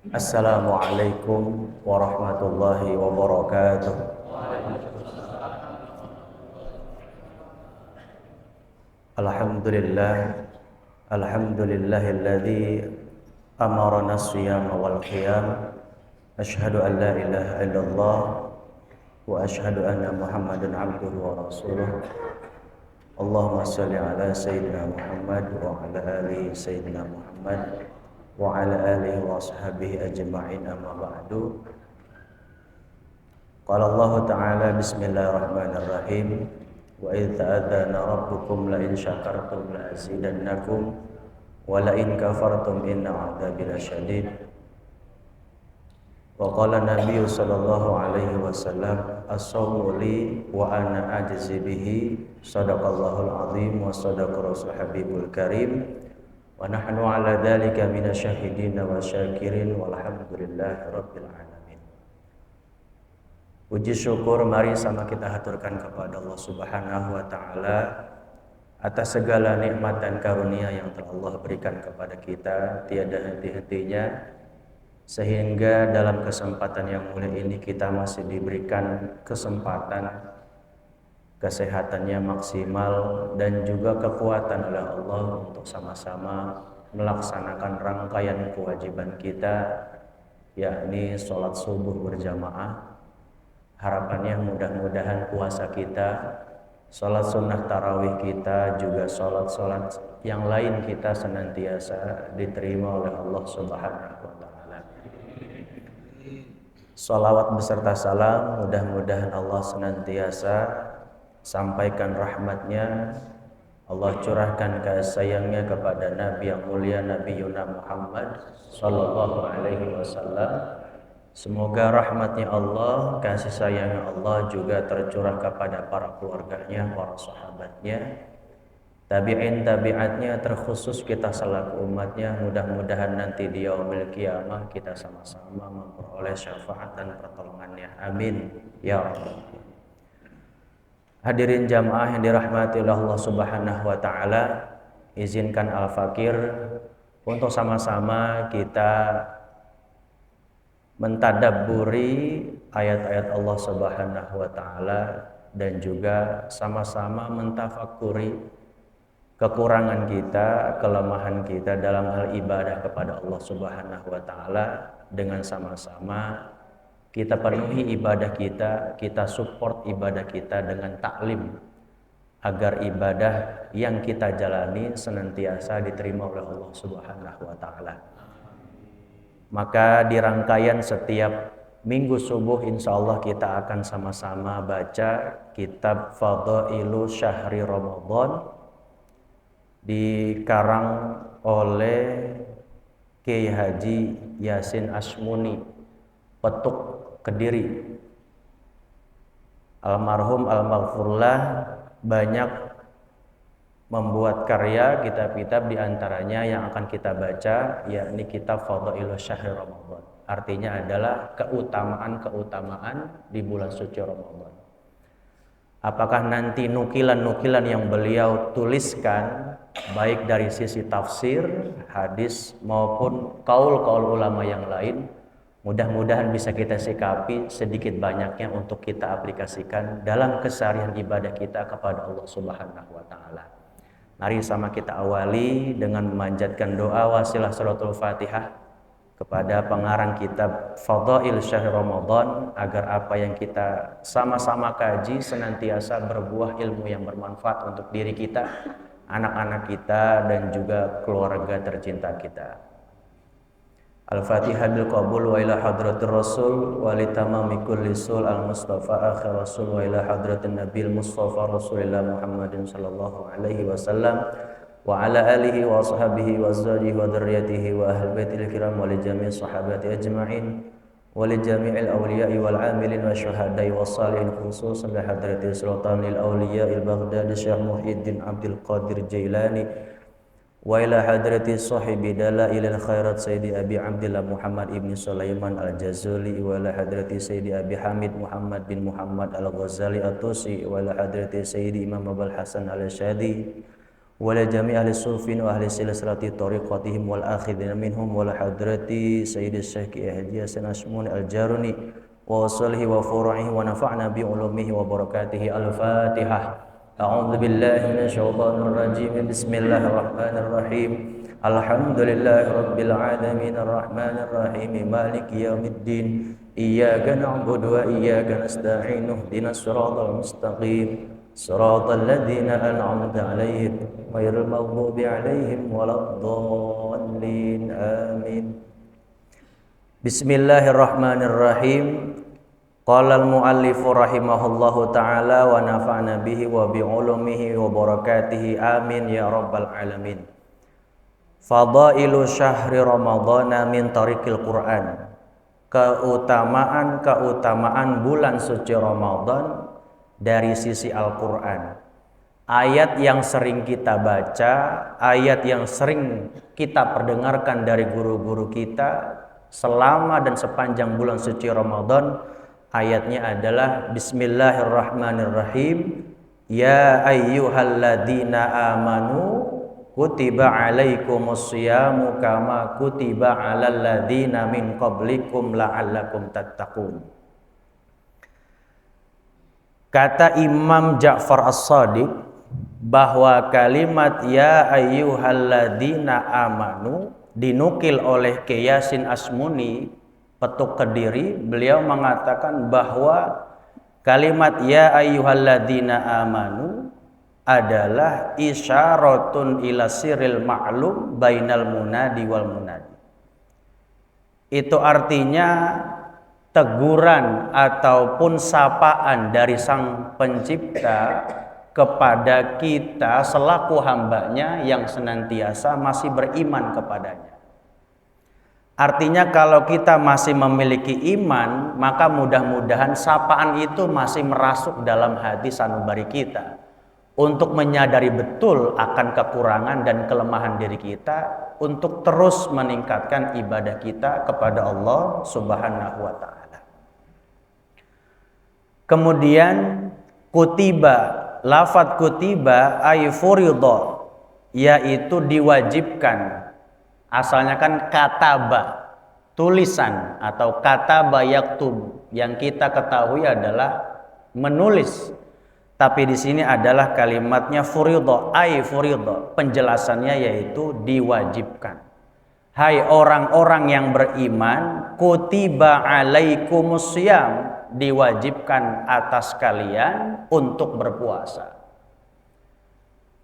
Assalamualaikum warahmatullahi wabarakatuh. Alhamdulillah, alhamdulillahilladzi amarana as-siyama wal qiyam. Asyhadu an la ilaha illallah wa asyhadu anna Muhammadan abduhu wa rasuluh. Allahumma shalli ala sayyidina Muhammad wa ala ali sayyidina Muhammad wa ala alihi wa sahbihi ajma'in, amma ba'du. Qala Allah ta'ala bismillahirrahmanirrahim. Wa idh ta'adzana rabbukum la in syakartum la azidannakum wa la in kafartum inna 'adzabi lasyadid. Wa qala Nabi sallallahu alaihi wasallam as-shawmu li wa ana ajzi bihi, sadaqallahul azim wa sadaqa rasul habibul karim wa nahnu ala dzalika minasyahidin wa syakirin walhamdulillahi rabbil alamin. Puji syukur mari sama kita haturkan kepada Allah Subhanahu wa taala atas segala nikmat dan karunia yang telah Allah berikan kepada kita tiada henti-hentinya, sehingga dalam kesempatan yang mulia ini kita masih diberikan kesempatan, kesehatannya maksimal dan juga kekuatan oleh Allah untuk sama-sama melaksanakan rangkaian kewajiban kita, yakni sholat subuh berjamaah. Harapannya mudah-mudahan puasa kita, sholat sunnah tarawih kita, juga sholat-sholat yang lain kita senantiasa diterima oleh Allah Subhanahu wa ta'ala. Sholawat beserta salam mudah-mudahan Allah senantiasa sampaikan rahmatnya, Allah curahkan kasih sayangnya kepada Nabi yang mulia, Nabi Yuna Muhammad sallallahu alaihi wasallam. Semoga rahmatnya Allah, kasih sayangnya Allah juga tercurah kepada para keluarganya, para sahabatnya, tabi'in tabi'atnya, terkhusus kita selaku umatnya. Mudah-mudahan nanti di yaumil qiyamah kita sama-sama memperoleh syafaat dan pertolongannya. Amin ya rabbal alamin. Hadirin jamaah yang dirahmati oleh Allah Subhanahu wa taala, izinkan Al-Fakir untuk sama-sama kita mentadabburi ayat-ayat Allah Subhanahu wa taala dan juga sama-sama mentafakuri kekurangan kita, kelemahan kita dalam hal ibadah kepada Allah Subhanahu wa taala. Dengan sama-sama kita penuhi ibadah kita support ibadah kita dengan taklim agar ibadah yang kita jalani senantiasa diterima oleh Allah Subhanahu wa taala. Maka di rangkaian setiap minggu subuh insya Allah kita akan sama-sama baca kitab Fadailu Syahri Ramadan dikarang oleh Kiai Haji Yasin Asmuni, Petuk Kediri. Almarhum almaghfurlah banyak membuat karya kitab-kitab, diantaranya yang akan kita baca yakni kitab Fadailu Syahri Ramadan. Artinya adalah keutamaan-keutamaan di bulan suci Ramadan. Apakah nanti nukilan-nukilan yang beliau tuliskan baik dari sisi tafsir, hadis maupun kaul-kaul ulama yang lain, mudah-mudahan bisa kita sikapi sedikit banyaknya untuk kita aplikasikan dalam keseharian ibadah kita kepada Allah Subhanahu wa taala. Mari sama kita awali dengan memanjatkan doa wasilah salatul Fatihah kepada pengarang kitab Fadail Syahr Ramadan agar apa yang kita sama-sama kaji senantiasa berbuah ilmu yang bermanfaat untuk diri kita, anak-anak kita dan juga keluarga tercinta kita. Al-Fatihah bil qabul wa ila hadratir rasul wa li tamami kulli sul al-mustafa akhir rasul wa ila hadratin nabil mustafa rasulillah Muhammadin sallallahu alaihi wasallam wa ala alihi wa sahbihi wa azwajihi wa dzurriyyatihi wa ahli baitil kiram wa li jami' sahabati ajma'in wa li jami'il awliya'i wal 'amilin wa syuhada'i was salihin khususan li hadratil sultanil awliya'il Baghdadi Syekh Muhyiddin Abdul Qadir Jailani wa ila hadrati sahibi dalailil khairat Sayyidi Abi Abdillah Muhammad ibn Sulaiman al-Jazuli wa ila hadrati Sayyidi Abi Hamid Muhammad bin Muhammad al-Ghazali at-Tusi wa ila hadrati Sayyidi Imam Abul Hasan al-Syadi ولا جميع أهل الصوف وأهل سلسلة طريقتهم والآخذين منهم ولا حضرة سيد الشيخ أحمد حسن أشمون الجاروني ووصله وفروعه ونفعنا بعلومه وبركاته. الفاتحة. أعوذ بالله من الشيطان الرجيم. بسم الله الرحمن الرحيم. الحمد لله رب العالمين الرحمن الرحيم مالك يوم الدين إياك نعبد وإياك نستعين اهدنا الصراط المستقيم صراط الذين أنعمت عليهم غير المغضوب عليهم ولا الضالين آمين. بسم الله الرحمن الرحيم. قال المؤلف رحمه الله تعالى ونفعنا به وبعلومه وبركاته آمين يا رب العالمين. Fadailu syahri Ramadhana min tariqil Quran. Keutamaan bulan suci Ramadan dari sisi Al-Quran. Ayat yang sering kita baca, ayat yang sering kita perdengarkan dari guru-guru kita selama dan sepanjang bulan suci Ramadan, ayatnya adalah Bismillahirrahmanirrahim. Ya ayyuhalladzina amanu kutiba alaikumus syiyamu kama kutiba alal ladzina min qablikum la'allakum tattaqun. Kata Imam Ja'far As-Shadiq bahwa kalimat ya ayyuhalladzina amanu dinukil oleh Kyai Yasin Asmuni, Petuk Kediri. Beliau mengatakan bahwa kalimat ya ayyuhalladzina amanu adalah isyaratun ila sirril ma'lum bainal munadi wal munadi. Itu artinya teguran ataupun sapaan dari Sang Pencipta kepada kita selaku hambanya yang senantiasa masih beriman kepadanya. Artinya kalau kita masih memiliki iman, maka mudah-mudahan sapaan itu masih merasuk dalam hati sanubari kita untuk menyadari betul akan kekurangan dan kelemahan diri kita, untuk terus meningkatkan ibadah kita kepada Allah Subhanahu wa Ta'ala. Kemudian kutiba, lafadz kutiba ay furidha, yaitu diwajibkan. Asalnya kan kataba, tulisan, atau kataba yaktub, yang kita ketahui adalah menulis. Tapi di sini adalah kalimatnya furidha, ay furidha. Penjelasannya yaitu diwajibkan. Hai orang-orang yang beriman, kutiba alaikumus syiyam, diwajibkan atas kalian untuk berpuasa.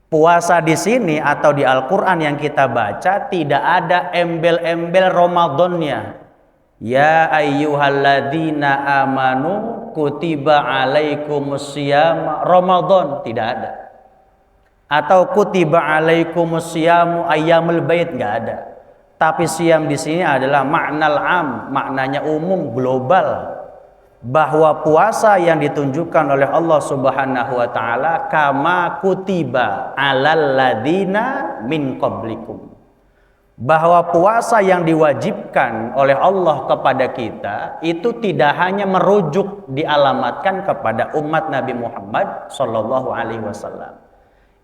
Puasa di sini atau di Al-Qur'an yang kita baca tidak ada embel-embel Ramadannya. Ya ayyuhalladzina amanu kutiba alaikumus syiyam Ramadan, tidak ada. Atau kutiba alaikumus syiyamu ayyamul bait, enggak ada. Tapi syiyam di sini adalah maknal am, maknanya umum, global. Bahwa puasa yang ditunjukkan oleh Allah Subhanahu wa Ta'ala kama kutiba alal ladzina min qablikum. Bahwa puasa yang diwajibkan oleh Allah kepada kita itu tidak hanya merujuk dialamatkan kepada umat Nabi Muhammad Sallallahu Alaihi Wasallam.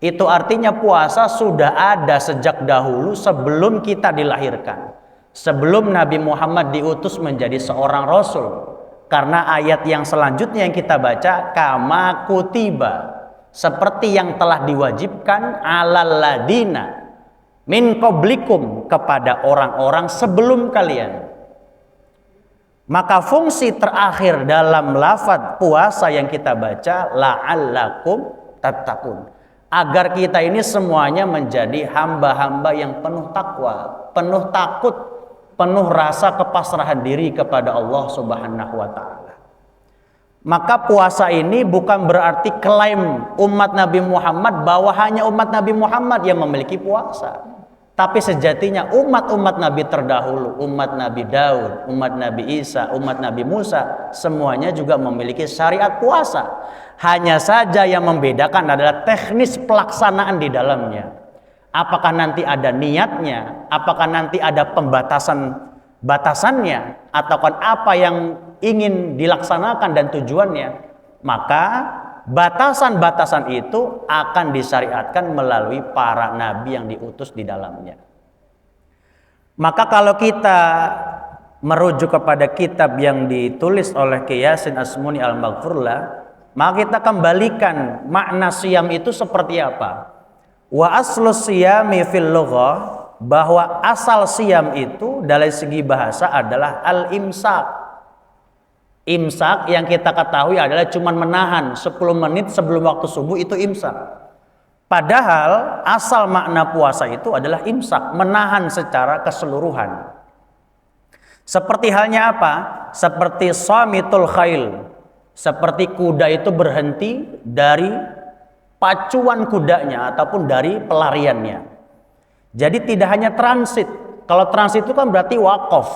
Itu artinya puasa sudah ada sejak dahulu sebelum kita dilahirkan, sebelum Nabi Muhammad diutus menjadi seorang Rasul. Karena ayat yang selanjutnya yang kita baca kama kutiba, seperti yang telah diwajibkan alal ladina min qablikum, kepada orang-orang sebelum kalian. Maka fungsi terakhir dalam lafadz puasa yang kita baca la'allakum tattaqun, agar kita ini semuanya menjadi hamba-hamba yang penuh takwa, penuh takut, penuh rasa kepasrahan diri kepada Allah Subhanahu wa Ta'ala. Maka puasa ini bukan berarti klaim umat Nabi Muhammad bahwa hanya umat Nabi Muhammad yang memiliki puasa. Tapi sejatinya umat-umat Nabi terdahulu, umat Nabi Daud, umat Nabi Isa, umat Nabi Musa, semuanya juga memiliki syariat puasa. Hanya saja yang membedakan adalah teknis pelaksanaan di dalamnya. Apakah nanti ada niatnya, apakah nanti ada batasannya, ataukah apa yang ingin dilaksanakan dan tujuannya. Maka batasan-batasan itu akan disyariatkan melalui para nabi yang diutus di dalamnya. Maka kalau kita merujuk kepada kitab yang ditulis oleh Ki Yasin Asmuni Al-Maghfurlah, maka kita kembalikan makna siam itu seperti apa. Wa aslu siyami fil lughah, bahwa asal siam itu dari segi bahasa adalah al-imsak. Imsak yang kita ketahui adalah cuma menahan 10 menit sebelum waktu subuh, itu imsak. Padahal asal makna puasa itu adalah imsak, menahan secara keseluruhan. Seperti halnya apa? Seperti shamitul khail. Seperti kuda itu berhenti dari pacuan kudanya ataupun dari pelariannya. Jadi tidak hanya transit. Kalau transit itu kan berarti wakaf.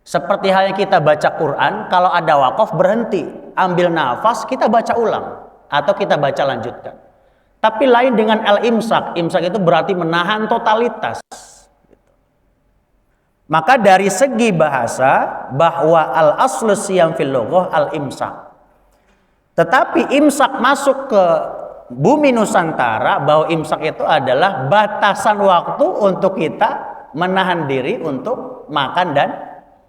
Seperti halnya kita baca Quran, kalau ada wakaf berhenti, ambil nafas, kita baca ulang atau kita baca lanjutkan. Tapi lain dengan al-imsak. Imsak itu berarti menahan totalitas. Maka dari segi bahasa, bahwa al-aslu siyam fil lughah al-imsak. Tetapi imsak masuk ke bumi Nusantara, bahwa imsak itu adalah batasan waktu untuk kita menahan diri untuk makan dan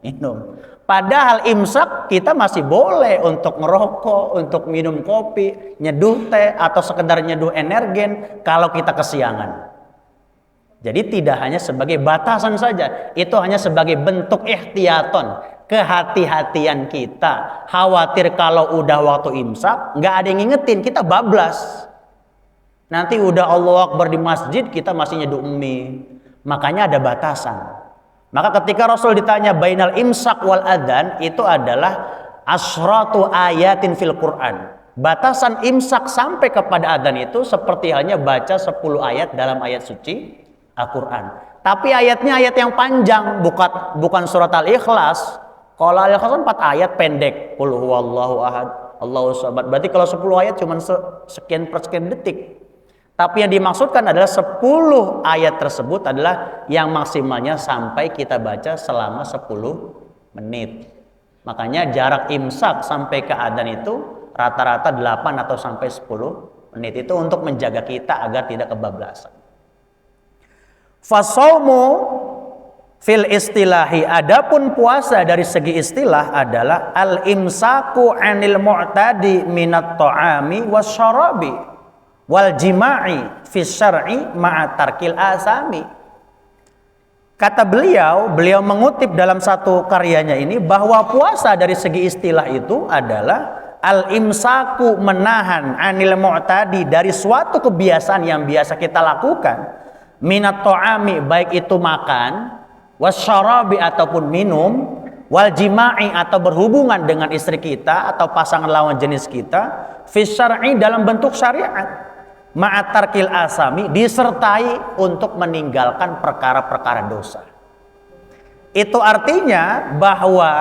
minum. Padahal imsak kita masih boleh untuk merokok, untuk minum kopi, nyeduh teh, atau sekedar nyeduh energen kalau kita kesiangan. Jadi tidak hanya sebagai batasan saja, itu hanya sebagai bentuk ihtiyaton, kehati-hatian kita. Khawatir kalau udah waktu imsak, nggak ada yang ngingetin, kita bablas. Nanti udah Allahu Akbar di masjid, kita masih nyeduh mie. Makanya ada batasan. Maka ketika Rasul ditanya bainal imsak wal adzan, itu adalah asyratu ayatin fil Quran. Batasan imsak sampai kepada adzan itu seperti halnya baca 10 ayat dalam ayat suci Al-Quran. Tapi ayatnya ayat yang panjang, bukan surat Al-Ikhlas. Kalau Al-Ikhlas 4 ayat pendek. Qul huwallahu ahad, Allahu samad. Berarti kalau 10 ayat cuma sekian per sekian detik. Tapi yang dimaksudkan adalah 10 ayat tersebut adalah yang maksimalnya sampai kita baca selama 10 menit. Makanya jarak imsak sampai ke adzan itu rata-rata 8 atau sampai 10 menit. Itu untuk menjaga kita agar tidak kebablasan. Fasaumu fil istilahi, adapun puasa dari segi istilah adalah al-imsaku 'anil mu'tadi minat ta'ami wasyarabi wal jima'i fi syar'i ma'a tarkil asami. Kata beliau mengutip dalam satu karyanya ini bahwa puasa dari segi istilah itu adalah al-imsaku, menahan, 'anil mu'tadi, dari suatu kebiasaan yang biasa kita lakukan, minat ta'ami, baik itu makan, wasyarabi ataupun minum, wal jima'i atau berhubungan dengan istri kita atau pasangan lawan jenis kita, fi syar'i dalam bentuk syariat, ma'atarkil asami, disertai untuk meninggalkan perkara-perkara dosa. Itu artinya bahwa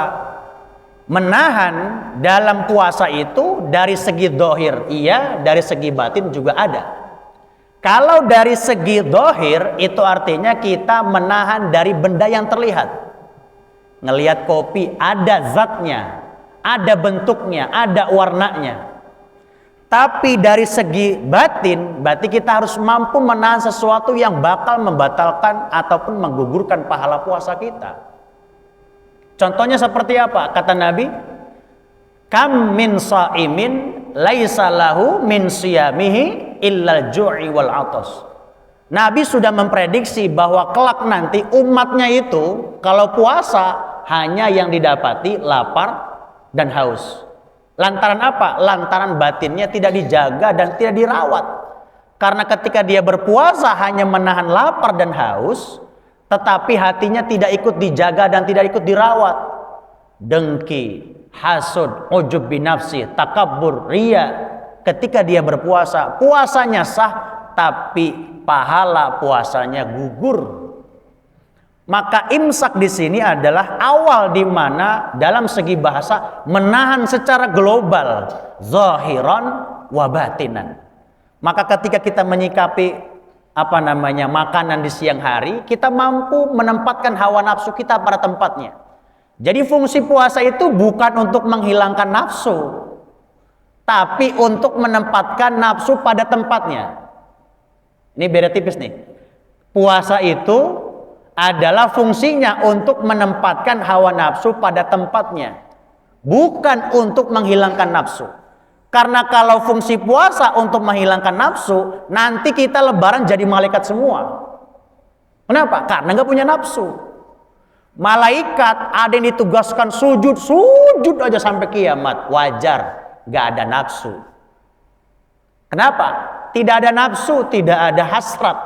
menahan dalam puasa itu dari segi dohir iya, dari segi batin juga ada. Kalau dari segi dohir itu artinya kita menahan dari benda yang terlihat. Ngelihat kopi ada zatnya, ada bentuknya, ada warnanya. Tapi dari segi batin, berarti kita harus mampu menahan sesuatu yang bakal membatalkan ataupun menggugurkan pahala puasa kita. Contohnya seperti apa? Kata Nabi, kam min shaimin laisa lahu min siyamihi illal ju'i wal atas. Nabi sudah memprediksi bahwa kelak nanti umatnya itu kalau puasa hanya yang didapati lapar dan haus. Lantaran apa? Lantaran batinnya tidak dijaga dan tidak dirawat. Karena ketika dia berpuasa hanya menahan lapar dan haus, tetapi hatinya tidak ikut dijaga dan tidak ikut dirawat. Dengki, hasud, ujub binafsi, takabbur, riya. Ketika dia berpuasa, puasanya sah, tapi pahala puasanya gugur. Maka imsak di sini adalah awal di mana dalam segi bahasa menahan secara global, zahiran wa batinan. Maka ketika kita menyikapi makanan di siang hari, kita mampu menempatkan hawa nafsu kita pada tempatnya. Jadi fungsi puasa itu bukan untuk menghilangkan nafsu. tapi untuk menempatkan nafsu pada tempatnya. Ini beda tipis nih. Puasa itu adalah fungsinya untuk menempatkan hawa nafsu pada tempatnya, bukan untuk menghilangkan nafsu. Karena kalau fungsi puasa untuk menghilangkan nafsu, nanti kita lebaran jadi malaikat semua. Kenapa? Karena nggak punya nafsu. Malaikat ada yang ditugaskan sujud aja sampai kiamat, wajar, nggak ada nafsu. Kenapa? Tidak ada nafsu, tidak ada hasrat.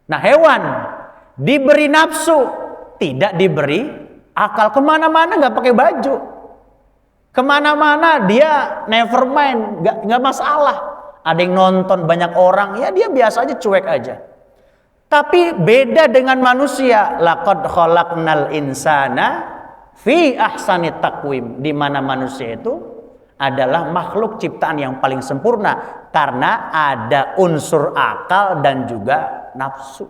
Nah, hewan diberi nafsu, tidak diberi akal. Kemana-mana nggak pakai baju, kemana-mana dia never mind, nggak masalah. Ada yang nonton banyak orang, ya dia biasa aja, cuek aja. Tapi beda dengan manusia. Laqad khalaqnal insana fi ahsani taqwim, di mana manusia itu adalah makhluk ciptaan yang paling sempurna karena ada unsur akal dan juga nafsu.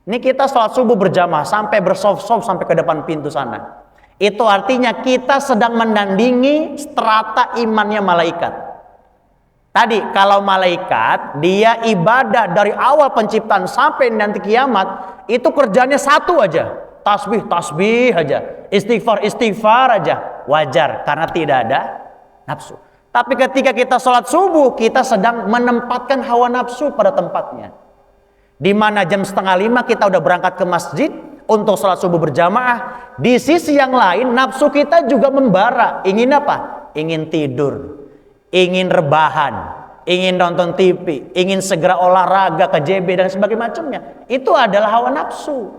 Ini kita sholat subuh berjamaah sampai bersof-sof sampai ke depan pintu sana. Itu artinya kita sedang menandingi strata imannya malaikat. Tadi kalau malaikat dia ibadah dari awal penciptaan sampai nanti kiamat, itu kerjanya satu aja, tasbih aja, istighfar aja, wajar karena tidak ada nafsu. Tapi ketika kita sholat subuh, kita sedang menempatkan hawa nafsu pada tempatnya. Di mana jam 4:30 kita udah berangkat ke masjid untuk sholat subuh berjamaah. Di sisi yang lain, nafsu kita juga membara. Ingin apa? Ingin tidur, ingin rebahan, ingin nonton TV, ingin segera olahraga ke JB dan sebagainya macamnya. Itu adalah hawa nafsu.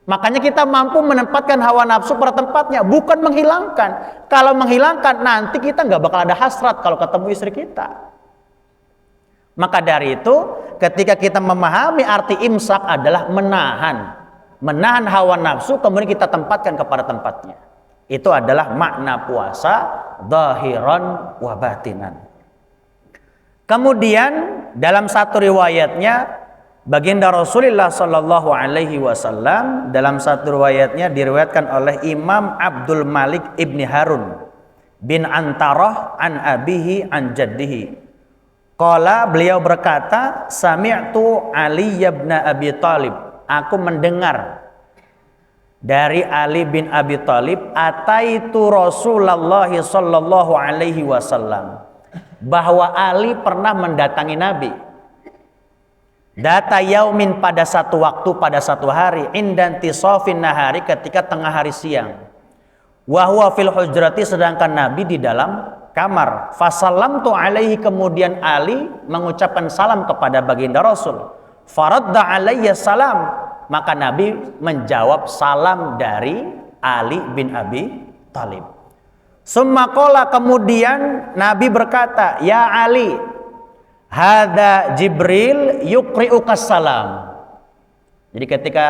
Makanya kita mampu menempatkan hawa nafsu pada tempatnya, bukan menghilangkan. Kalau menghilangkan, nanti kita nggak bakal ada hasrat kalau ketemu istri kita. Maka dari itu, ketika kita memahami arti imsak adalah menahan hawa nafsu, kemudian kita tempatkan kepada tempatnya. Itu adalah makna puasa zahiran wa batinan. Kemudian dalam satu riwayatnya, baginda Rasulullah Shallallahu Alaihi Wasallam dalam satu riwayatnya diriwayatkan oleh Imam Abdul Malik ibni Harun bin Antarah an abihi an jaddihi. Qala, beliau berkata, sami'tu Ali ibn Abi Thalib, aku mendengar dari Ali bin Abi Thalib, ataitu Rasulullah Shallallahu Alaihi Wasallam, bahwa Ali pernah mendatangi Nabi. Data yaumin, pada satu waktu, pada satu hari, indanti sofin nahari, ketika tengah hari siang. Wahwa fil hujrati, sedangkan Nabi di dalam kamar. Fasallamtu alaihi, kemudian Ali mengucapkan salam kepada baginda Rasul. Faradda alayya salam, maka Nabi menjawab salam dari Ali bin Abi Thalib. Summa qala, kemudian Nabi berkata, ya Ali, hada Jibril yuqri'ukas salam. Jadi ketika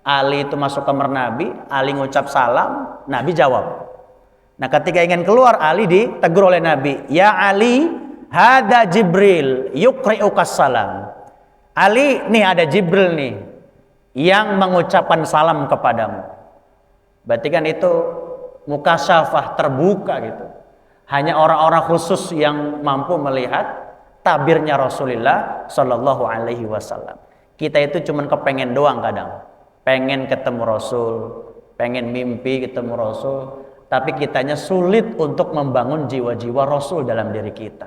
Ali itu masuk kamar Nabi, Ali ngucap salam, Nabi jawab. Nah, ketika ingin keluar, Ali ditegur oleh Nabi, ya Ali, hada Jibril yuqri'ukas salam. Ali, nih ada Jibril nih yang mengucapkan salam kepadamu. Berarti kan itu mukasyafah, terbuka gitu. Hanya orang-orang khusus yang mampu melihat tabirnya Rasulullah Shallallahu Alaihi Wasallam. Kita itu cuman kepengen doang kadang, pengen ketemu Rasul, pengen mimpi ketemu Rasul, tapi kitanya sulit untuk membangun jiwa-jiwa Rasul dalam diri kita.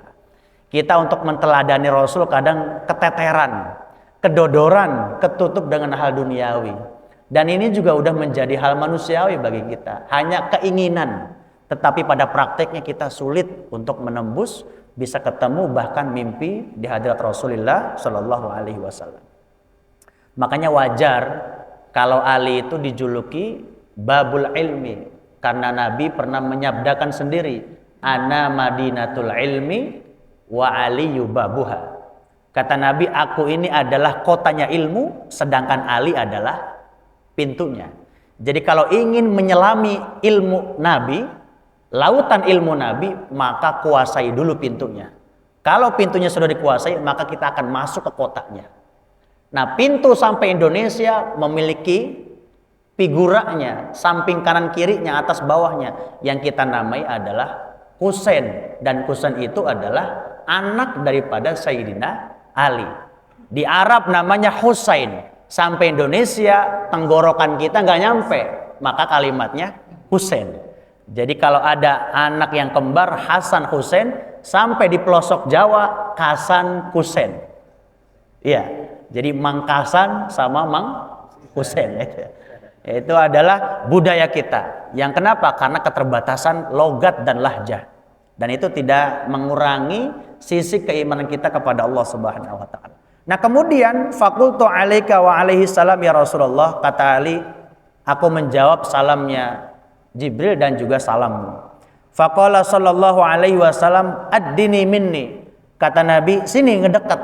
Kita untuk menteladani Rasul kadang keteteran, kedodoran, ketutup dengan hal duniawi. Dan ini juga udah menjadi hal manusiawi bagi kita, hanya keinginan, tetapi pada prakteknya kita sulit untuk menembus, bisa ketemu bahkan mimpi di hadirat Rasulullah Shallallahu Alaihi Wasallam. Makanya wajar kalau Ali itu dijuluki babul ilmi, karena Nabi pernah menyabdakan sendiri, ana madinatul ilmi wa aliyu babuha. Kata Nabi, aku ini adalah kotanya ilmu, sedangkan Ali adalah pintunya. Jadi kalau ingin menyelami ilmu Nabi, lautan ilmu Nabi, maka kuasai dulu pintunya. Kalau pintunya sudah dikuasai, maka kita akan masuk ke kotanya. Nah, pintu sampai Indonesia memiliki figuranya, samping kanan kirinya, atas bawahnya, yang kita namai adalah Husain, dan Husain itu adalah anak daripada Sayyidina Ali. Di Arab namanya Husain. Sampai Indonesia tenggorokan kita nggak nyampe, maka kalimatnya Husain. Jadi kalau ada anak yang kembar Hasan Husain, sampai di pelosok Jawa Hasan Husain. Iya, jadi Mang Kasan sama Mang Husain. Itu adalah budaya kita. Yang kenapa? Karena keterbatasan logat dan lahjah. Dan itu tidak mengurangi sisi keimanan kita kepada Allah Subhanahu wa taala. Nah, kemudian faqultu alaika wa alaihi salam ya Rasulullah, kata Ali, aku menjawab salamnya Jibril dan juga salammu. Faqala sallallahu alaihi wasallam addini minni, kata Nabi, sini ngedekat.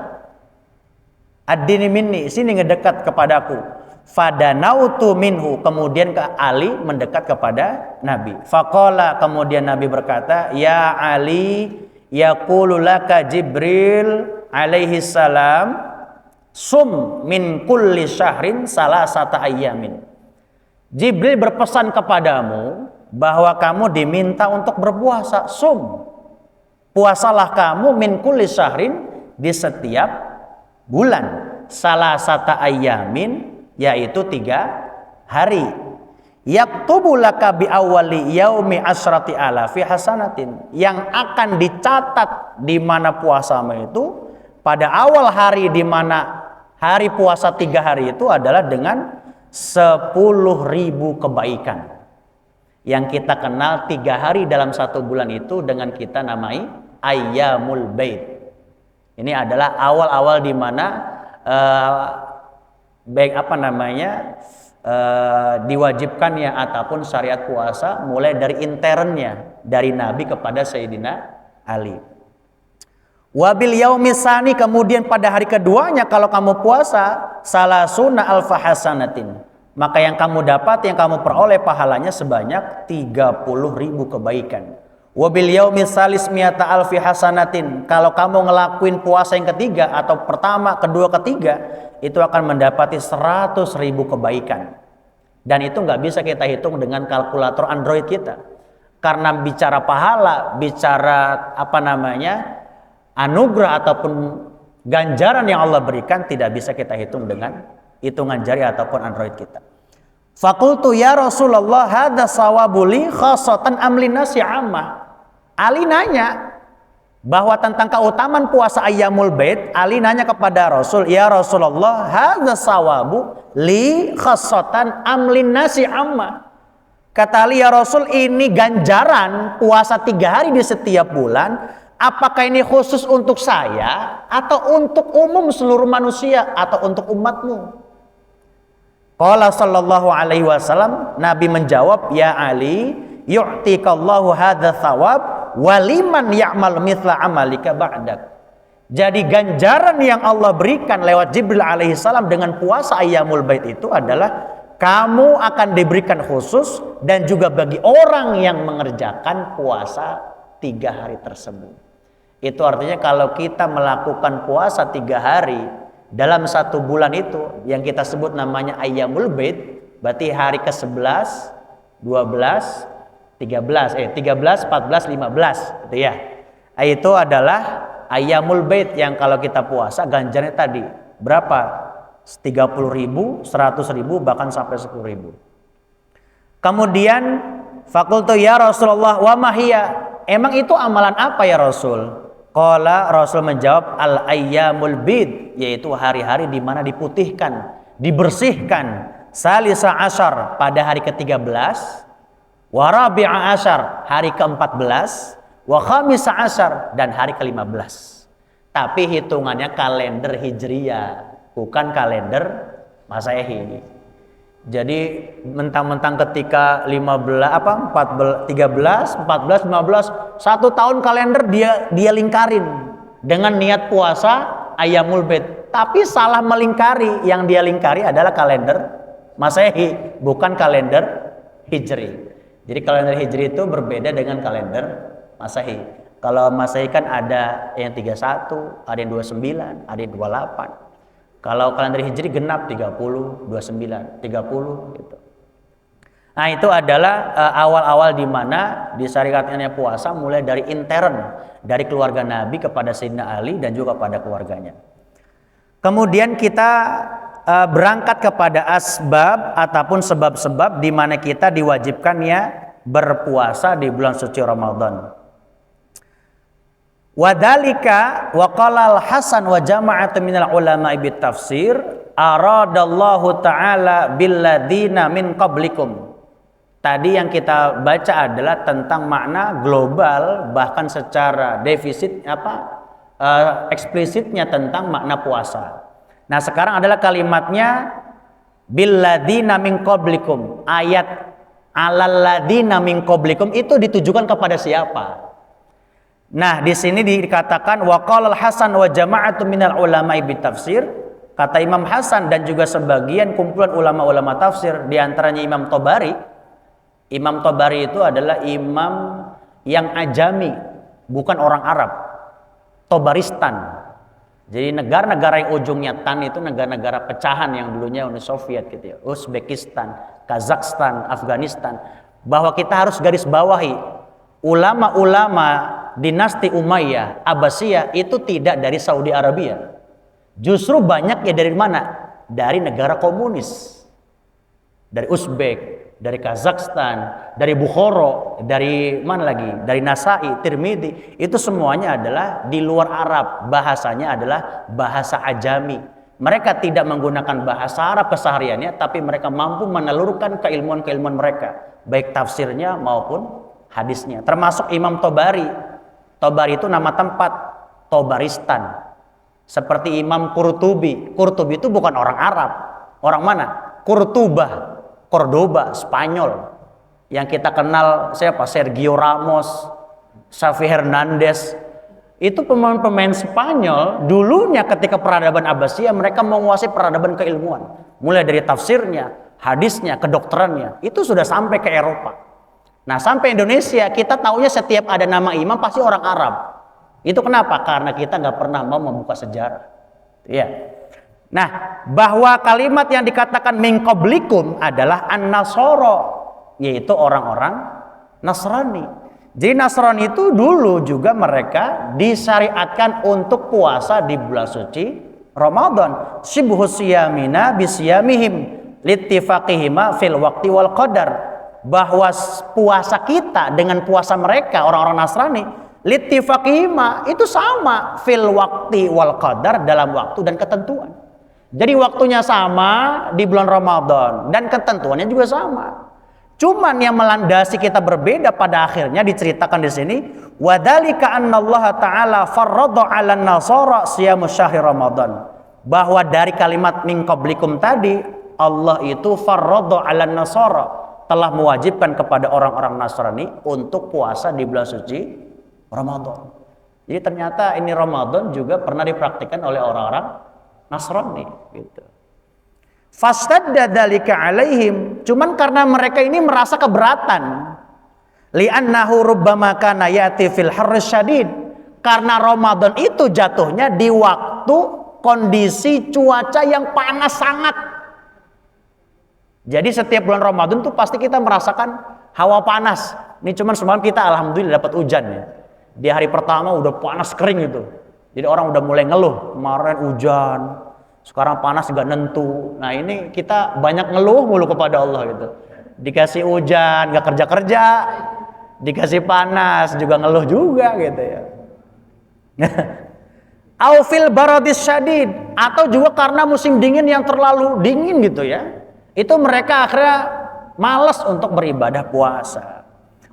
Addini minni, sini ngedekat kepadaku. Fadanautu minhu, kemudian ke Ali mendekat kepada Nabi. Faqala, kemudian Nabi berkata, ya Ali, yaqulu laka Jibril alaihi salam, sum min kulli syahrin salasata ayyamin. Jibril berpesan kepadamu bahwa kamu diminta untuk berpuasa. Sum, puasalah kamu min kulli syahrin, di setiap bulan. Salasata ayyamin, yaitu 3 hari. Yaktubu laka bi awwali yaumi asyrati alafi hasanatin, yang akan dicatat di mana puasamu itu pada awal hari, di mana hari puasa 3 hari itu adalah dengan 10.000 kebaikan. Yang kita kenal 3 hari dalam 1 bulan itu dengan kita namai Ayyamul Bait. Ini adalah awal-awal di mana diwajibkannya ataupun syariat puasa, mulai dari internnya dari Nabi kepada Sayyidina Ali. Wabil yaumisani, kemudian pada hari keduanya kalau kamu puasa, salasuna alfa hasanatin, maka yang kamu dapat, yang kamu peroleh pahalanya sebanyak 30.000 kebaikan. Wabil yaumisalis mi'ata alfi hasanatin, kalau kamu ngelakuin puasa yang ketiga atau pertama, kedua, ketiga, itu akan mendapati 100.000 kebaikan. Dan itu nggak bisa kita hitung dengan kalkulator Android kita, karena bicara pahala, bicara anugerah ataupun ganjaran yang Allah berikan tidak bisa kita hitung dengan hitungan jari ataupun Android kita. Fakultu ya Rasulullah, hadza sawabuli khasatan amlin nasi ammah. Ali nanya bahwa tentang keutamaan puasa Ayyamul Bait. Ali nanya kepada Rasul, ya Rasulullah, hadza sawabu li khasatan amlin nasi ammah. Kata Ali, ya Rasul, ini ganjaran puasa 3 hari di setiap bulan, apakah ini khusus untuk saya atau untuk umum seluruh manusia atau untuk umatmu? Qala sallallahu alaihi wasallam, Nabi menjawab, ya Ali, yu'tikallahu hadza thawab waliman ya'mal mithla amalika ba'dak. Jadi ganjaran yang Allah berikan lewat Jibril alaihi salam dengan puasa Ayyamul Bait itu adalah kamu akan diberikan khusus, dan juga bagi orang yang mengerjakan puasa 3 hari tersebut. Itu artinya kalau kita melakukan puasa 3 hari dalam 1 bulan itu, yang kita sebut namanya Ayyamul Bait, berarti hari ke-11, 12, 13, 14, 15 gitu ya. Itu adalah Ayyamul Bait yang kalau kita puasa ganjarnya tadi berapa? 30.000, 100.000, bahkan sampai 10.000. Kemudian fakultu ya Rasulullah wa mahiya, emang itu amalan apa ya Rasul? Qala, Rasul menjawab, al ayyamul bid, yaitu hari-hari di mana diputihkan, dibersihkan. Salisa asyar, pada hari ke-13, wa rabi'a asyar, hari ke-14, wa khamisa asyar, dan hari ke-15. Tapi hitungannya kalender Hijriyah, bukan kalender Masehi. Jadi mentang-mentang ketika 13, 14, 15, 1 tahun kalender dia lingkarin dengan niat puasa Ayyamul Bait. Tapi salah melingkari, yang dia lingkari adalah kalender Masehi, bukan kalender Hijri. Jadi kalender Hijri itu berbeda dengan kalender Masehi. Kalau Masehi kan ada yang 31, ada yang 29, ada yang 28. Kalau kalender Hijri genap 30, 29, 30 gitu. Nah, itu adalah awal-awal di mana disyariatkannya puasa mulai dari intern dari keluarga Nabi kepada Sayyidina Ali dan juga kepada keluarganya. Kemudian kita berangkat kepada asbab ataupun sebab-sebab di mana kita diwajibkannya berpuasa di bulan suci Ramadan. Wadalika wa qala al-Hasan wa jama'atun minal ulama'i bit tafsir aradallahu ta'ala billadzina min qablikum. Tadi yang kita baca adalah tentang makna global, bahkan secara defisit eksplisitnya tentang makna puasa. Nah, sekarang adalah kalimatnya billadzina min qablikum. Ayat alalladzina min qablikum itu ditujukan kepada siapa? Nah, di sini dikatakan wa qala al-Hasan wa jama'atun minal ulama'i bit tafsir. Kata Imam Hasan dan juga sebagian kumpulan ulama-ulama tafsir, di antaranya Imam Tabari. Imam Tabari itu adalah imam yang ajami, bukan orang Arab. Tabaristan. Jadi negara-negara yang ujungnya tan itu negara-negara pecahan yang dulunya Uni Soviet gitu ya. Uzbekistan, Kazakhstan, Afghanistan. Bahwa kita harus garis bawahi ulama-ulama dinasti Umayyah, Abbasiyah itu tidak dari Saudi Arabia. Justru banyaknya dari mana? Dari negara komunis. Dari Uzbek, dari Kazakhstan, dari Bukhara, dari mana lagi? Dari Nasai, Tirmidzi. Itu semuanya adalah di luar Arab. Bahasanya adalah bahasa ajami. Mereka tidak menggunakan bahasa Arab kesehariannya, tapi mereka mampu menelurkan keilmuan-keilmuan mereka, baik tafsirnya maupun hadisnya. Termasuk Imam Tabari. Tabari itu nama tempat, Tabaristan. Seperti Imam Qurtubi. Qurtubi itu bukan orang Arab. Orang mana? Qurtubah, Cordoba, Spanyol. Yang kita kenal siapa? Sergio Ramos, Xavi Hernandez. Itu pemain-pemain Spanyol. Dulunya ketika peradaban Abbasiyah mereka menguasai peradaban keilmuan. Mulai dari tafsirnya, hadisnya, kedokterannya. Itu sudah sampai ke Eropa. Nah, sampai Indonesia kita taunya setiap ada nama imam pasti orang Arab. Itu kenapa? Karena kita nggak pernah mau membuka sejarah. Ya. Nah, bahwa kalimat yang dikatakan min qablikum adalah an-nasara, yaitu orang-orang Nasrani. Jadi Nasrani itu dulu juga mereka disyariatkan untuk puasa di bulan suci Ramadan. Syibhus siyamina bisyamihim littifaqihima fil waqti wal qadar. Bahwa puasa kita dengan puasa mereka orang-orang Nasrani littifaqihima itu sama fil waqti wal qadar, dalam waktu dan ketentuan. Jadi waktunya sama di bulan Ramadan dan ketentuannya juga sama. Cuman yang melandasi kita berbeda pada akhirnya diceritakan di sini, wadzalika annallaha ta'ala farrada 'alan nasara siyamus syahri Ramadan. Bahwa dari kalimat min qablikum tadi, Allah itu farrada 'alan nasara, telah mewajibkan kepada orang-orang Nasrani untuk puasa di bulan suci Ramadan. Jadi ternyata ini Ramadan juga pernah dipraktikkan oleh orang-orang Nasrani gitu. Fastadda dzalika alaihim, cuman karena mereka ini merasa keberatan. Li'annahu rubbama kana yati fil harri syadid, karena Ramadan itu jatuhnya di waktu kondisi cuaca yang panas sangat. Jadi setiap bulan Ramadan tuh pasti kita merasakan hawa panas. Ini cuman semalam kita alhamdulillah dapat hujan ya. Di hari pertama udah panas kering gitu. Jadi orang udah mulai ngeluh, kemarin hujan, sekarang panas gak nentu. Nah ini kita banyak ngeluh mulu kepada Allah gitu. Dikasih hujan gak kerja-kerja, dikasih panas juga ngeluh juga gitu ya. Aufil baradis syadid, atau juga karena musim dingin yang terlalu dingin gitu ya. Itu mereka akhirnya malas untuk beribadah puasa.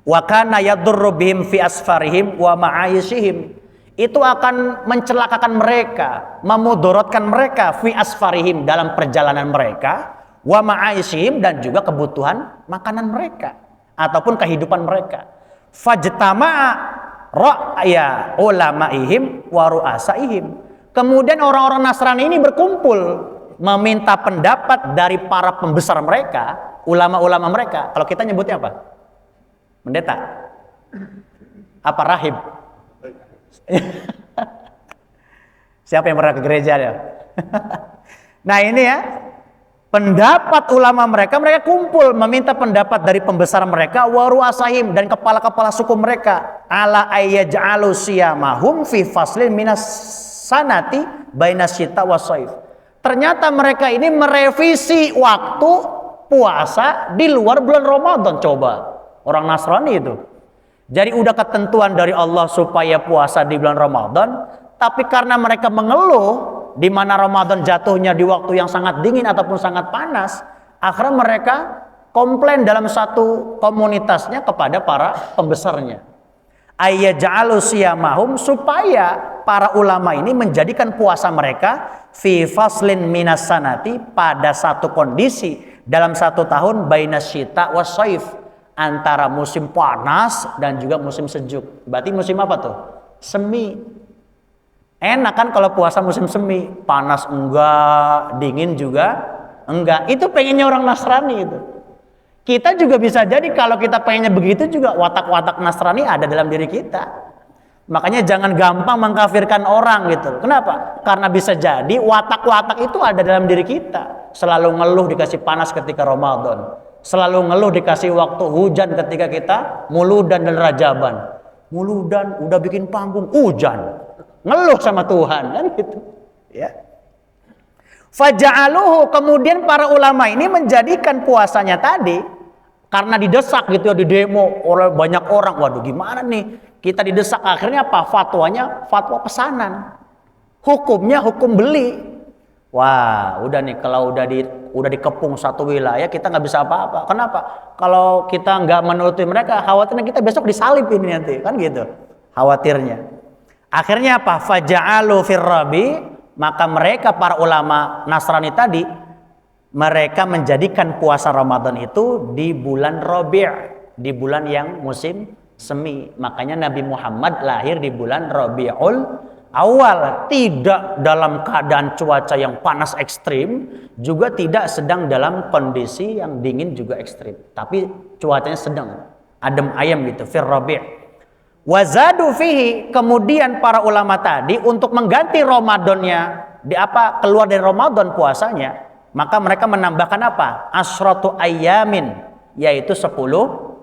Wa kana yadurru bihim fi asfarihim wa ma'ayishihim. Itu akan mencelakakan mereka, memudorotkan mereka fi asfarihim, dalam perjalanan mereka, wa ma'aishihim, dan juga kebutuhan makanan mereka ataupun kehidupan mereka. Fajtama'a ra'ya ulamaihim wa ru'asaihim. Kemudian orang-orang Nasrani ini berkumpul meminta pendapat dari para pembesar mereka, ulama-ulama mereka. Kalau kita nyebutnya apa? Pendeta. Apa rahib? Siapa yang pernah ke gereja ya? Nah ini ya, Pendapat ulama mereka kumpul meminta pendapat dari pembesar mereka wa ru'asahim dan kepala-kepala suku mereka ala ayyaj'alu siyamahum fi faslin minas sanati bainas syita wasaif. Ternyata mereka ini merevisi waktu puasa di luar bulan Ramadan. Coba orang Nasrani itu. Jadi udah ketentuan dari Allah supaya puasa di bulan Ramadan, tapi karena mereka mengeluh di mana Ramadan jatuhnya di waktu yang sangat dingin ataupun sangat panas, akhirnya mereka komplain dalam satu komunitasnya kepada para pembesarnya. Ayyaj'alu siyamahum, supaya para ulama ini menjadikan puasa mereka fi faslin minas sanati, pada satu kondisi dalam satu tahun bainas syita wasaif, antara musim panas dan juga musim sejuk. Berarti musim apa tuh? Semi. Enak kan kalau puasa musim semi, panas enggak, dingin juga enggak. Itu pengennya orang Nasrani itu. Kita juga bisa jadi kalau kita pengennya begitu juga, watak-watak Nasrani ada dalam diri kita. Makanya jangan gampang mengkafirkan orang gitu. Kenapa? Karena bisa jadi watak-watak itu ada dalam diri kita. Selalu ngeluh dikasih panas ketika Ramadan. Selalu ngeluh dikasih waktu hujan ketika kita muludan dan rajaban. Muludan udah bikin panggung, hujan. Ngeluh sama Tuhan kan gitu ya. Faja'aluhu, kemudian para ulama ini menjadikan puasanya tadi karena didesak gitu ya, di demo oleh banyak orang. Waduh, gimana nih kita didesak, akhirnya apa? Fatwanya fatwa pesanan, hukumnya hukum beli. Wah, udah nih kalau udah dikepung satu wilayah, kita nggak bisa apa-apa. Kenapa? Kalau kita nggak menuruti mereka, khawatirnya kita besok disalib ini nanti kan gitu, khawatirnya. Akhirnya apa? Faja'alu firrabi, maka mereka para ulama Nasrani tadi, mereka menjadikan puasa Ramadan itu di bulan Rabi', di bulan yang musim semi. Makanya Nabi Muhammad lahir di bulan Rabiul Awal, tidak dalam keadaan cuaca yang panas ekstrim, juga tidak sedang dalam kondisi yang dingin juga ekstrim, tapi cuacanya sedang adem ayem gitu, firrabi'. Wazadu fihi, kemudian para ulama tadi untuk mengganti Ramadannya keluar dari Ramadan puasanya, maka mereka menambahkan apa? Asratu ayyamin, yaitu 10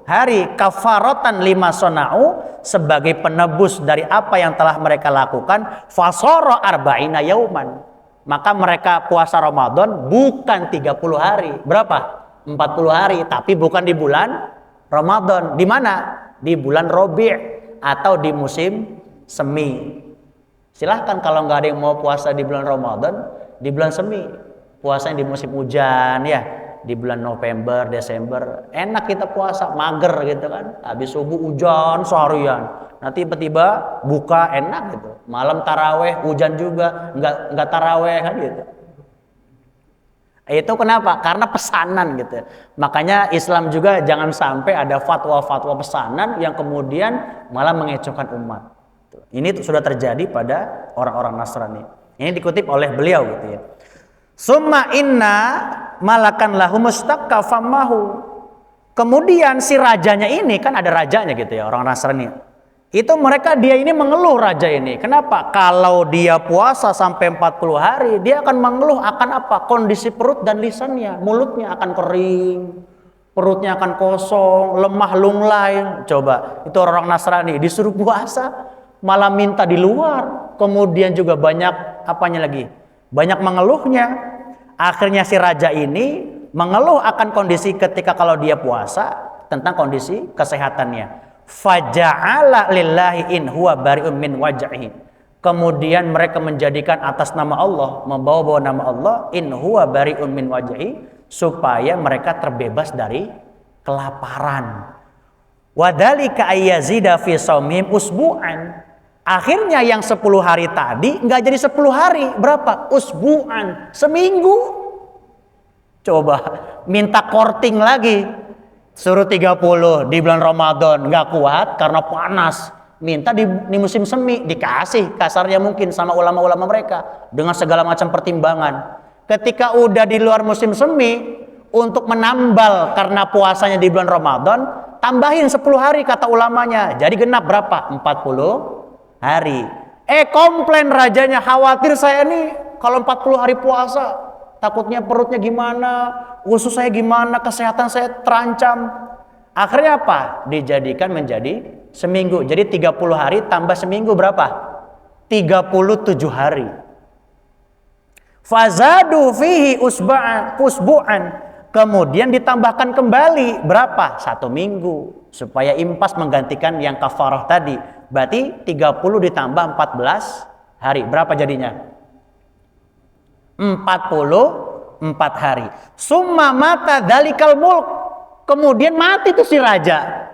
hari, kafaratan lima sona'u, sebagai penebus dari apa yang telah mereka lakukan, fasara arba'ina yauman, maka mereka puasa Ramadan bukan 30 hari, berapa? 40 hari, tapi bukan di bulan Ramadan. Di mana? Di bulan Rabi' atau di musim semi. Silahkan kalau nggak ada yang mau puasa di bulan Ramadan, di bulan semi, puasanya di musim hujan ya, di bulan November, Desember, enak kita puasa, mager gitu kan, habis subuh hujan seharian, nanti tiba-tiba buka enak gitu, malam taraweh hujan juga, nggak taraweh kan gitu. Itu kenapa? Karena pesanan gitu. Makanya Islam juga jangan sampai ada fatwa-fatwa pesanan yang kemudian malah mengecohkan umat. Ini sudah terjadi pada orang-orang Nasrani. Ini dikutip oleh beliau gitu ya. Summa inna malakan lahu mustaqqa famahu. Kemudian si rajanya ini, kan ada rajanya gitu ya, orang Nasrani. Itu dia ini mengeluh, raja ini. Kenapa? Kalau dia puasa sampai 40 hari, dia akan mengeluh akan apa? Kondisi perut dan lisannya, mulutnya akan kering, perutnya akan kosong, lemah lunglai. Coba, itu orang Nasrani disuruh puasa, malah minta di luar. Kemudian juga banyak apanya lagi? Banyak mengeluhnya. Akhirnya si raja ini mengeluh akan kondisi ketika kalau dia puasa, tentang kondisi kesehatannya. Faja'ala lillahi in huwa bari'un min waj'ihi. Kemudian mereka menjadikan atas nama Allah, membawa-bawa nama Allah, in huwa bari'un min waj'ihi, supaya mereka terbebas dari kelaparan. Wadhalika ayyazida fi shaumihim usbu'an. Akhirnya yang 10 hari tadi enggak jadi 10 hari, berapa? Usbu'an, seminggu. Coba minta korting lagi. Suruh 30 di bulan Ramadan, nggak kuat karena panas. Minta di musim semi, dikasih kasarnya mungkin sama ulama-ulama mereka dengan segala macam pertimbangan. Ketika udah di luar musim semi, untuk menambal karena puasanya di bulan Ramadan, tambahin 10 hari kata ulamanya. Jadi genap berapa? 40 hari. Komplain rajanya, khawatir saya nih kalau 40 hari puasa takutnya perutnya gimana, usus saya gimana, kesehatan saya terancam. Akhirnya apa? Dijadikan menjadi seminggu. Jadi 30 hari tambah seminggu berapa? 37 hari. Fazadu fihi usbu'an. Kemudian ditambahkan kembali berapa? 1 minggu. Supaya impas menggantikan yang kafarah tadi. Berarti 30 ditambah 14 hari. Berapa jadinya? 44 hari. Summa mata dalikal mulk. Kemudian mati tuh si raja.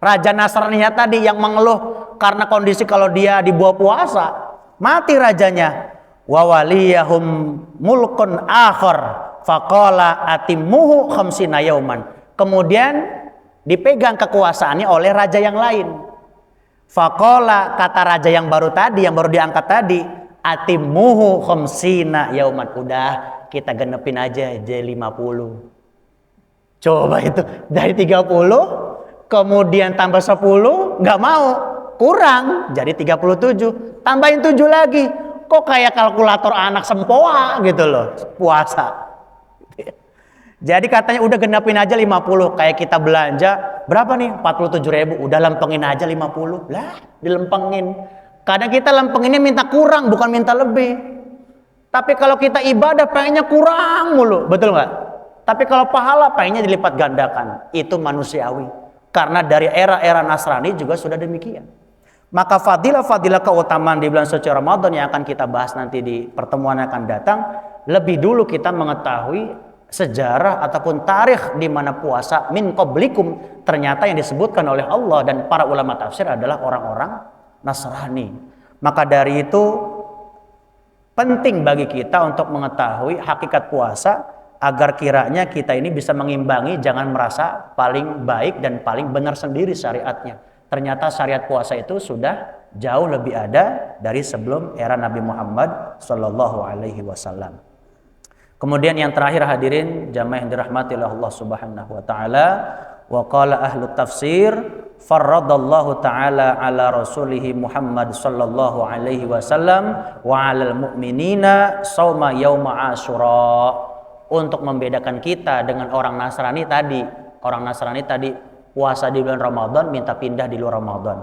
Raja Nasrani tadi yang mengeluh karena kondisi kalau dia di bawah puasa. Mati rajanya. Wa waliyahum mulkun akhar faqala atimmuhu khamsina yauman. Kemudian dipegang kekuasaannya oleh raja yang lain. Faqala, kata raja yang baru tadi, yang baru diangkat tadi, atimmuhu khamsina yauman. Udah, kita genepin aja jadi 50. Coba itu, dari 30 kemudian tambah 10, nggak mau, kurang jadi 37, tambahin 7 lagi. Kok kayak kalkulator anak sempoa gitu loh, puasa. Jadi katanya udah genapin aja 50, kayak kita belanja berapa nih? 47.000, udah lempengin aja 50. Lah, dilempengin. Kadang kita lempenginnya minta kurang, bukan minta lebih. Tapi kalau kita ibadah pengennya kurang mulu, betul nggak? Tapi kalau pahala pengennya dilipat gandakan. Itu manusiawi. Karena dari era-era Nasrani juga sudah demikian. Maka fadilah-fadilah keutamaan di bulan suci Ramadan yang akan kita bahas nanti di pertemuan yang akan datang, lebih dulu kita mengetahui sejarah ataupun tarikh di mana puasa min qablikum ternyata yang disebutkan oleh Allah dan para ulama tafsir adalah orang-orang Nasrani. Maka dari itu penting bagi kita untuk mengetahui hakikat puasa agar kiranya kita ini bisa mengimbangi, jangan merasa paling baik dan paling benar sendiri syariatnya. Ternyata syariat puasa itu sudah jauh lebih ada dari sebelum era Nabi Muhammad Sallallahu Alaihi Wasallam. Kemudian yang terakhir hadirin jamaah yang dirahmati oleh Allah Subhanahu Wa Taala, wa qala ahlu tafsir farradallahu taala ala rasulihi Muhammad Sallallahu Alaihi Wasallam wa alal mu'minina sauma yauma Asyura. Untuk membedakan kita dengan orang Nasrani tadi. Orang Nasrani tadi puasa di bulan Ramadan, minta pindah di luar Ramadan.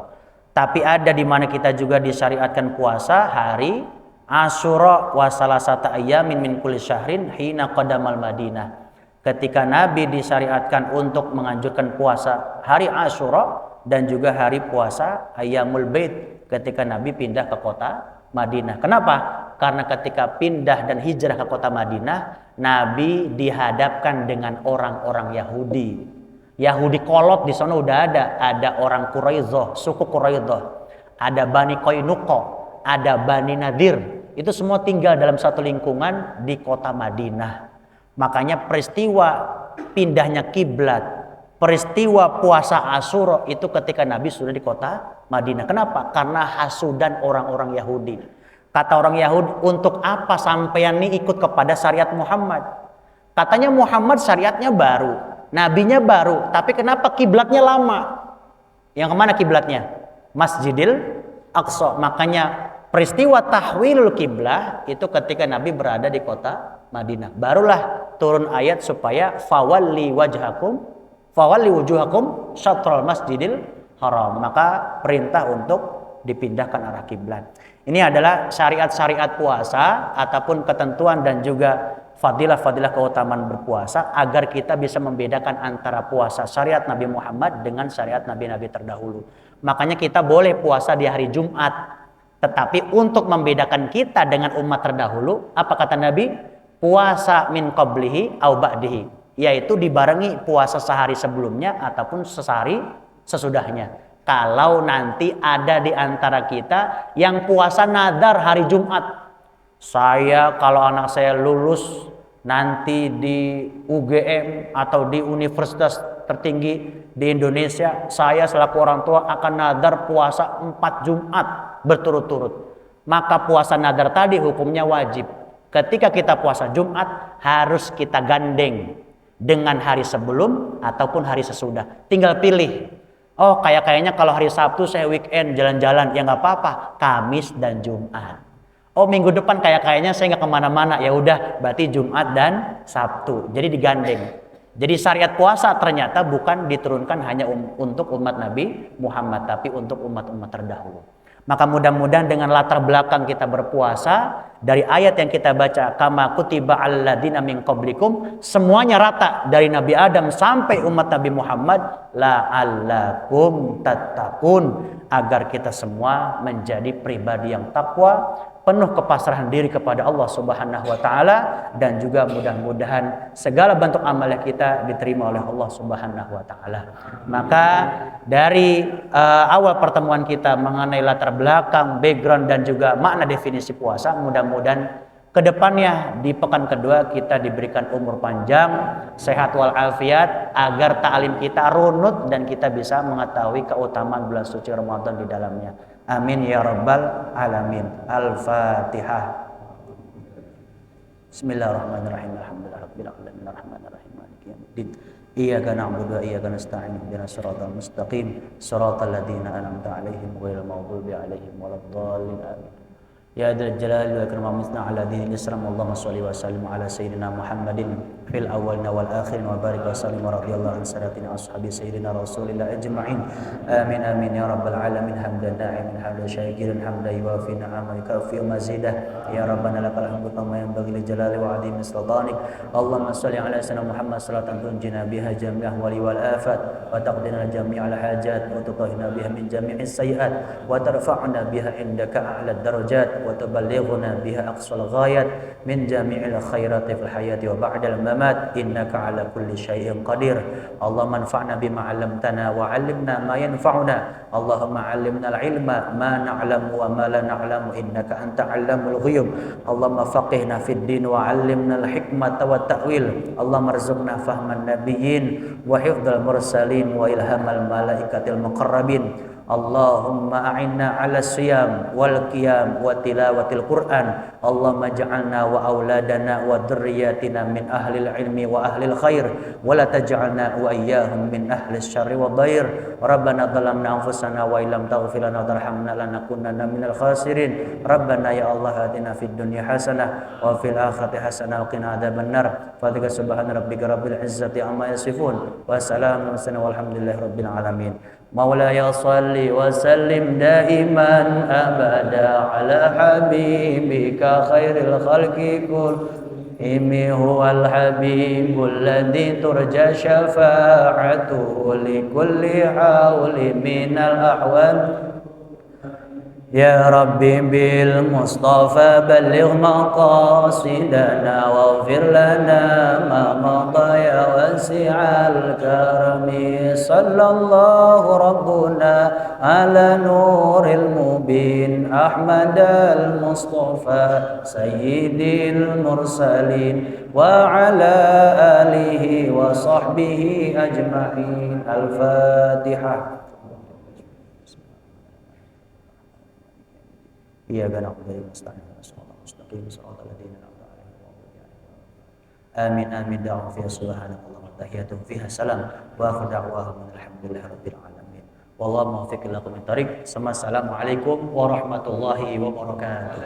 Tapi ada di mana kita juga disyariatkan puasa hari Asyura wa salasata ayyamin min kulli syahrin hina qadamal Madinah. Ketika Nabi disyariatkan untuk menganjurkan puasa hari Asyura dan juga hari puasa Ayyamul Bait ketika Nabi pindah ke kota Madinah. Kenapa? Karena ketika pindah dan hijrah ke kota Madinah, Nabi dihadapkan dengan orang-orang Yahudi. Yahudi kolot di sana udah ada orang Quraidah, suku Quraidah, ada Bani Qainuqa, ada Bani Nadir. Itu semua tinggal dalam satu lingkungan di kota Madinah. Makanya peristiwa pindahnya kiblat, peristiwa puasa Asyura itu ketika Nabi sudah di kota Madinah. Kenapa? Karena hasudan orang-orang Yahudi. Kata orang Yahudi, untuk apa sampean ini ikut kepada syariat Muhammad? Katanya Muhammad syariatnya baru, nabinya baru, tapi kenapa kiblatnya lama? Yang kemana kiblatnya? Masjidil Aqsa. Makanya peristiwa tahwilul kiblah itu ketika Nabi berada di kota Madinah. Barulah turun ayat supaya fawalli wujuhakum syatral masjidil haram. Maka perintah untuk dipindahkan arah kiblat. Ini adalah syariat-syariat puasa ataupun ketentuan dan juga fadilah-fadilah keutamaan berpuasa agar kita bisa membedakan antara puasa syariat Nabi Muhammad dengan syariat Nabi-Nabi terdahulu. Makanya kita boleh puasa di hari Jumat. Tetapi untuk membedakan kita dengan umat terdahulu, apa kata Nabi? Puasa min qablihi au ba'dihi, yaitu dibarengi puasa sehari sebelumnya ataupun sehari sesudahnya. Kalau nanti ada di antara kita yang puasa nadar hari Jumat, saya kalau anak saya lulus nanti di UGM atau di universitas tertinggi di Indonesia, saya selaku orang tua akan nadar puasa 4 Jumat berturut-turut. Maka puasa nadar tadi hukumnya wajib. Ketika kita puasa Jumat harus kita gandeng dengan hari sebelum ataupun hari sesudah. Tinggal pilih. Oh kayaknya kalau hari Sabtu saya weekend jalan-jalan, ya nggak apa-apa, Kamis dan Jumat. Oh minggu depan kayaknya saya nggak kemana-mana, ya udah berarti Jumat dan Sabtu. Jadi digandeng. Jadi syariat puasa ternyata bukan diturunkan hanya untuk umat Nabi Muhammad, tapi untuk umat-umat terdahulu. Maka mudah-mudahan dengan latar belakang kita berpuasa dari ayat yang kita baca kama kutiba alladzina min qablikum, semuanya rata dari Nabi Adam sampai umat Nabi Muhammad, la'allakum tattaqun, agar kita semua menjadi pribadi yang takwa, penuh kepasrahan diri kepada Allah Subhanahu wa taala, dan juga mudah-mudahan segala bentuk amal kita diterima oleh Allah Subhanahu wa taala. Maka dari awal pertemuan kita mengenai latar belakang, background dan juga makna definisi puasa, mudah-mudahan kedepannya di pekan kedua kita diberikan umur panjang, sehat walafiat, agar ta'lim kita runut dan kita bisa mengetahui keutamaan bulan suci Ramadan di dalamnya. Amin ya rabbal alamin. Al-Fatihah. Bismillahirrahmanirrahim. Alhamdulillahirabbil alamin arrahmanirrahim maliki yaumiddin. Iyyaka na'budu wa iyyaka nasta'in ihdinas siratal mustaqim siratal ladzina an'amta 'alaihim ghairil maghdubi 'alaihim waladdallin. Amin. Ya dzal jalali wal ikram misna ala dinil islam. Allahumma shalli wa sallim ala sayyidina Muhammadin fil awwalina wal akhirin wa barik wa sallim wa radhiyallahu an sadatina ashabi sayyidina rasulillah ajma'in. Amin amin ya rabbal alamin. Hamdan na'imin hamdan syakirin hamdan yuwafi ni'amahu yukafi mazidah. Ya rabbana lakal hamdu kama yanbaghi li jalali wa 'azimi sultanik. Allahumma shalli ala sayyidina Muhammad salatan tunjina biha jami'ah wali wal afat wa taqdina jami'al hajat wa tutahhina biha min jami'is sayyi'at wa tarfa'na biha indaka a'la darajat wa tuballighuna biha aqsal ghayat min jami'il khairati fil hayati wa ba'dal mamat innaka ala kulli syai'in qadir. Allahumma anfa'na bima 'allamtana wa 'allimna ma yanfa'una. Allahumma 'allimna al-'ilma ma na'lamu wa ma la na'lamu innaka anta 'allamul ghuyub. Allahumma faqihna fid din wa 'allimna al-hikmata wat ta'wil. Allahumma arzuqna fahman nabiyyin wa hifdzal mursalin wa ilhamal malaikatil muqarrabin. Allahumma a'inna 'ala siyam wal qiyam wa tilawatil Qur'an. Allahumma ja'alna wa auladana wa dzurriyyatina min ahlil ilmi wa ahlil khair wa la taj'alna wa iyyahum min ahlis syarri wa dhair. Rabbana dhalamna anfusana wa illam taghfir lana wa tarhamna lanakunanna minal khasirin. Rabbana ya Allah atina fid dunya hasanah wa fil akhirati hasanah wa qina adzabannar. Fatiha subhana rabbika rabbil izzati amma yasifun wa salamun walhamdulillahi rabbil alamin. Maulaya salli wa sallim daiman abada ala habibika khairil khalqi kullihim huwal habibul ladzi turja syafa'atuhu li kulli hauli minal ahwal. Ya Rabbi bil Mustafa balligh maqasidana waghfir lana ma madha ya wasi'al karami. Sallallahu rabbuna ala nuril mubin Ahmad al Mustafa sayyidil mursalin wa ala alihi wa sahbihi ajma'in. Al-Fatihah. Iyyaka na'budu wa nasta'in ihdinas mustaqim siratal ladzina an'amta 'alaihim. Amin amin da'u fiha subhanallahi wa tahiyyatuhum fiha salam wa akhiru da'wahum alhamdulillahi rabbil alamin. Wallahu muwaffiq ila aqwamit thoriq. Assalamualaikum warahmatullahi wabarakatuh.